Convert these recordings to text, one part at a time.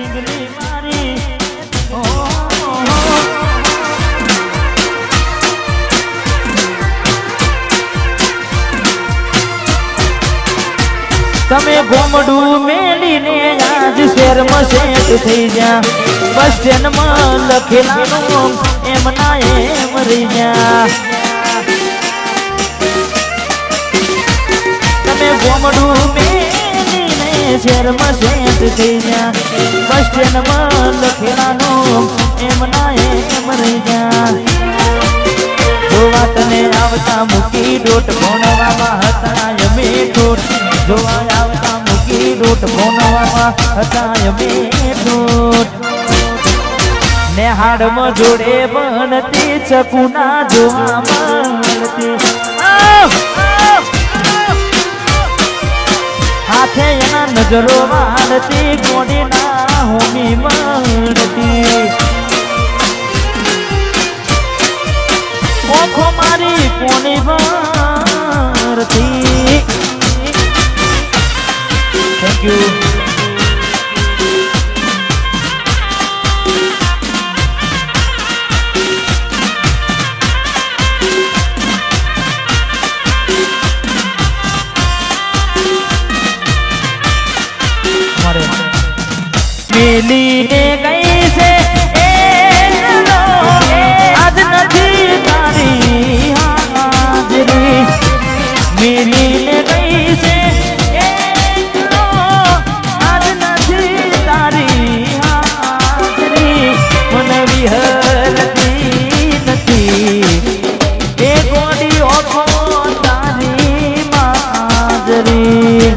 જિંદગી મારી તમે ગોમડું મેલીને આજ શેરમાં સેટ થઈ જા બસ સ્ટેન્ડમાં લખેલાનું એમ ના એમ રહી જા તમે ગોમડું મેલીને શેરમાં સેટ થઈ જા બસ સ્ટેન્ડમાં લખેલાનું એમ ના એમ રહી જા જોવા તને આવતા મૂકી ડોટ ભણવામાં હતા અમે ડોટ જોવા આવતા મૂકી ડોટ ભણવામાં હતા અમે ડોટ ને હાડમાં જોડે બનતી ચકુના જોવા મળતી હાથે એના નજરો વાળતી કોડીના હોમી મળતી ઓખો મારી કોની ભરતી થેન્ક યુ મિલીને ગઈ છે આજ નથી તારી હાજરી મિલીને ગઈ છે આજ નથી તારી હાજરી મને વિહરતી નથી એ ગોડી ઓખો તારી માજરી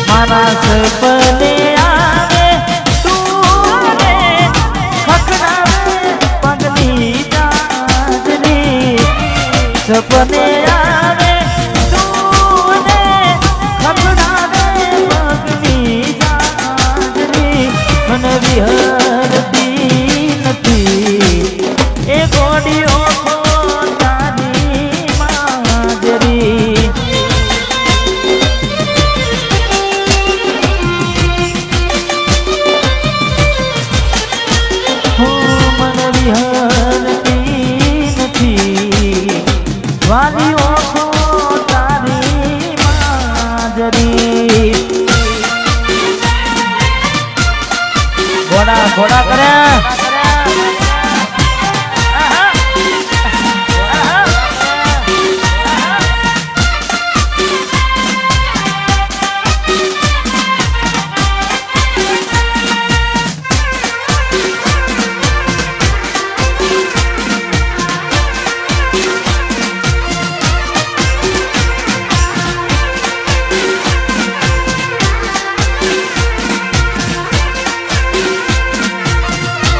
મારા સપને આવે તું ખકડાવે પગની ચાદરી સપને આવે તું ખકડાવે પગની ચાદરી મને વિહરતી નથી એ ગોડીઓ તારી માજરી વાલી ઓખો તારી માજરી ઘોડા ઘોડા કર્યા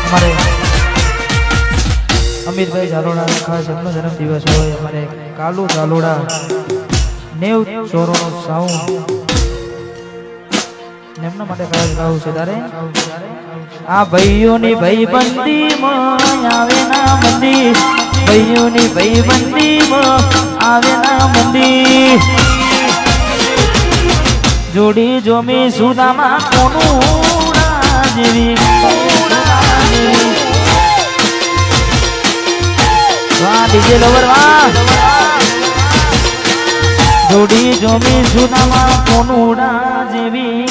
અમારે અમિતભાઈ ઝાલોડા ખાસ એમનો જન્મદિવસ હોય અમારે કાલુ ઝાલોડા 90 ચોરોનો સાઉન્ડ એમના માટે ખાસ ગાવું છે તારે આ ભાઈઓની ભાઈબંધીમાં આવે ના મંદી ભાઈઓની ભાઈબંધીમાં આવે ના મંદી જોડી જોમી સુદામાં કોનું જેવી વાહ ડીજે લવર વાહ જોડી જોમી સુદામાં કોનુડા જેવી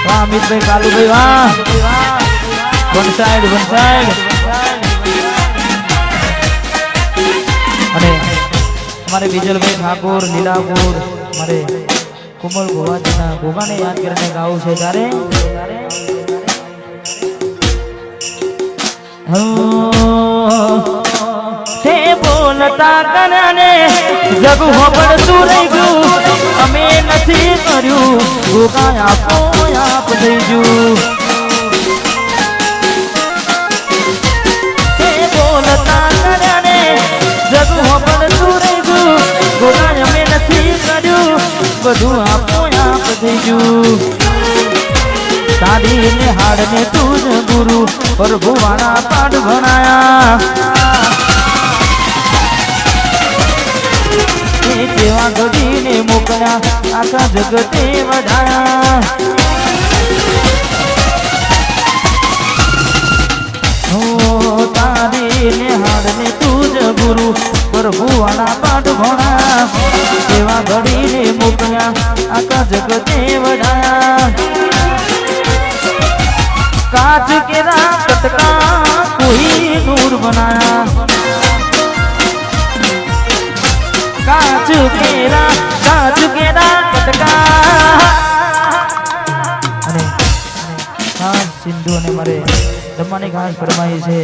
વાહ અમિતભાઈ કાલુભાઈ વાહ વન સાઈડ અને અમારે વિજલભાઈ ઠાકોર લીલાપુર અમારે કુમલ ગોવાજીના ગોગાને યાદ કરીને ગાવું છે તારે તે બોલતા કને જગ હોબળતું રહી ગયું અમે નથી કર્યું ગોગા આપો આપ થઈ ગયું તે બોલતા કને જગ હોબળતું રહી ગયું ગોગા અમે નથી કર્યું બધું આપો આપ થઈ ગયું તારી ને હાડ ને તું જ ગુરુ પ્રભુ વાળા પાઠ ભણાયા જેવા ઘડીને મોકલ્યા આખા જગતે વધાયા તારી ને હાડ ને તું જ ગુરુ પ્રભુ વાળા પાઠ ભણા જેવા ઘડીને મોકલ્યા આખા જગતે વધાયા काच केरा कटका कोई नूर बनाया काच केरा कटका अरे खास सिंधु ने मारे जमाने खास फरमाई छे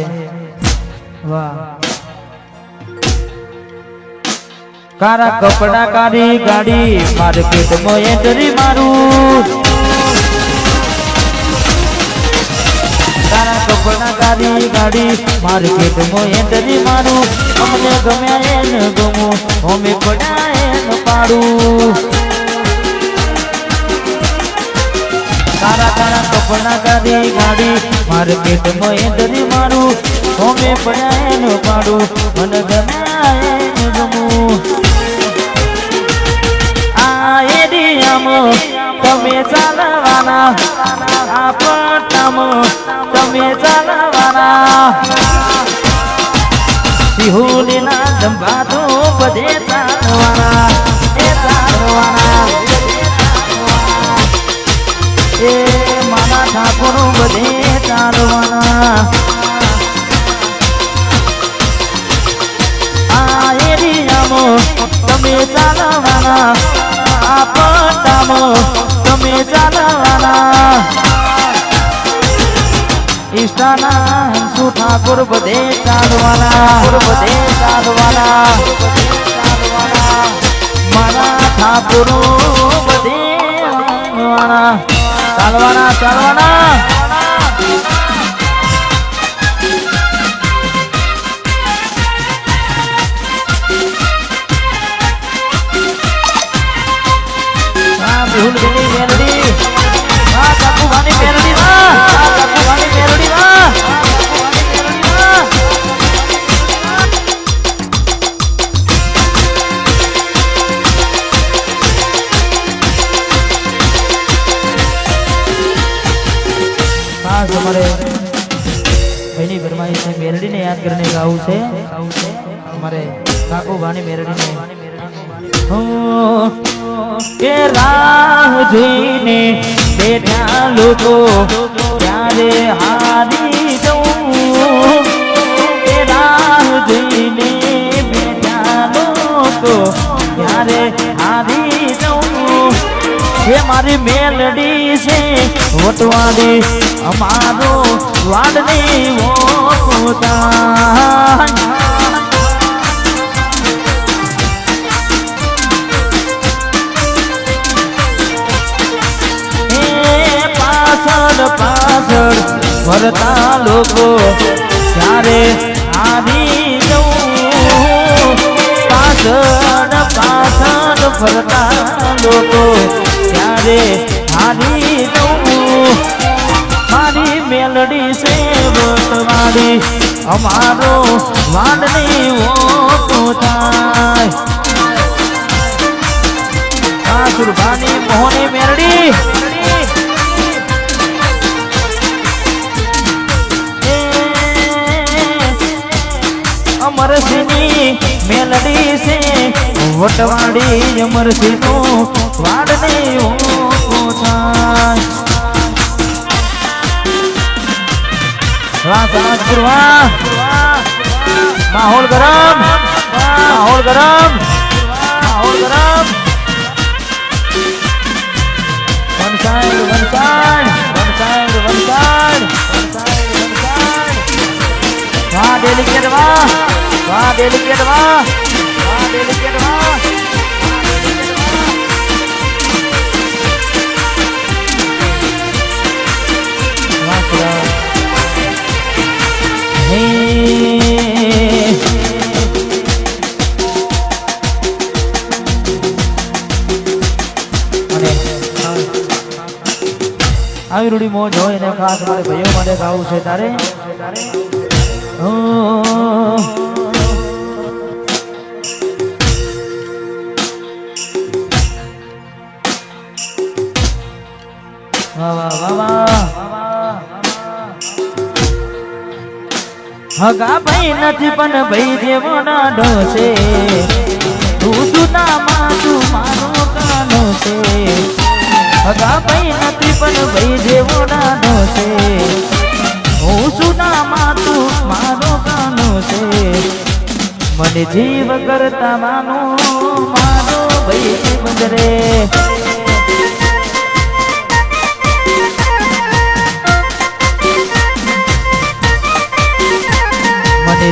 वाह कारा कपड़ा कारी गाड़ी मार्केट में एंट्री मारू तारा कपड़ा कारी गाड़ी मार्केट में एंट्री मारू अमने गम्या एन गमो हमें पड़ा एन पाड़ू तारा तारा कपड़ा कारी गाड़ी मार्केट में एंट्री मारू हमें पड़ा एन पाड़ू मन गम्या एन गमो आ एरिया में तमे चालवाना आ पट्टाમાં તમે ચાલવાના સિહોલીના જંભા તો બધે ચાલવાના એ ચાલવાના એ માના ઠાકોરો બધે ચાલવાના આ એરિયામાં તમે ચાલવાના આ પટ્ટામાં તમે ચાલવાના इष्टाना हंसू ठाकुर बधे चालवाना मारा ठाकुर बधे चालवाना बिहुल बेनी मेलडी काकू भानी मेलडी काकू भानी मेलडी हमारे बहनी फरमाई से मेलडी ने याद करने गाऊ से हमारे काकू भानी मेलडी ने हो के राह जोईने बेठा लोको त्यारे हारी जाऊं के राह जोईने बेठा लोको त्यारे हारी जाऊं ये मारी मेलडी से वटवाड़ी हमारो वाडने वो होता पासड़ भरता लोको त्यारे आधी जाऊं पासड़ भरता लोको त्यारे आधी जाऊं मारी मेलडी से वटवाड़ी हमारो वाडने वो थाय सुरभानी मोहनी मेलडी अमरसिनी मेलडी से वटवाड़ी अमरसिनो वाडने ओ थाय माहौल गरम वन साइड वाह डेलिकेट वाह આવી રૂડી મોજ હોય ને ખાસ મારે ભાઈઓ માટે ગાવું છે તારે વાહ વાહ વાહ વાહ હગા ભાઈ નથી પણ ભાઈ જેવો નાડો છે તું જુનામાં તું મારો કાનો છે હગા ભાઈ નથી પણ ભાઈ જેવો નાડો છે હું જુનામાં તું મારો કાનો છે મને જીવ કરતા માનો મારો ભાઈ બંદરે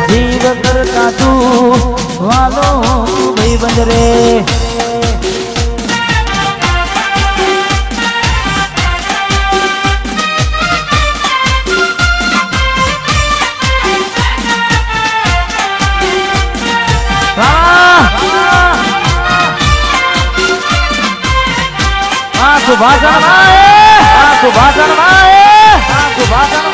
જીવ કરતા તું વાલો ભાઈ બંદરે સુભાષણ સુભાષણ સુભાષણ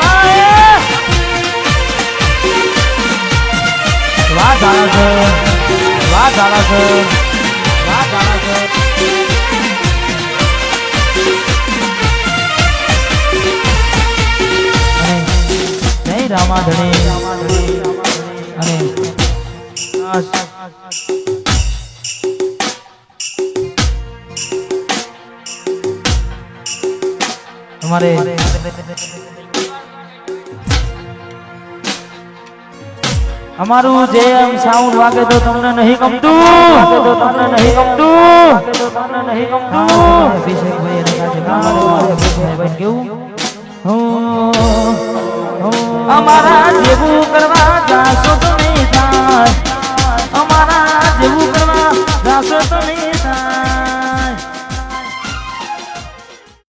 વાહ જાણા છે વાહ જાણા છે વાહ જાણા છે અને જય રામાધણી અને તમારે અમારું જે આમ સાઉન્ડ વાગે તો તમને નહીં ગમતું તો તમને નહીં ગમતું તમને નહીં ગમતું અભિષેકભાઈ અને સાથે અભિષેકભાઈ કેવું અમારા જેવું કરવા જાશો તો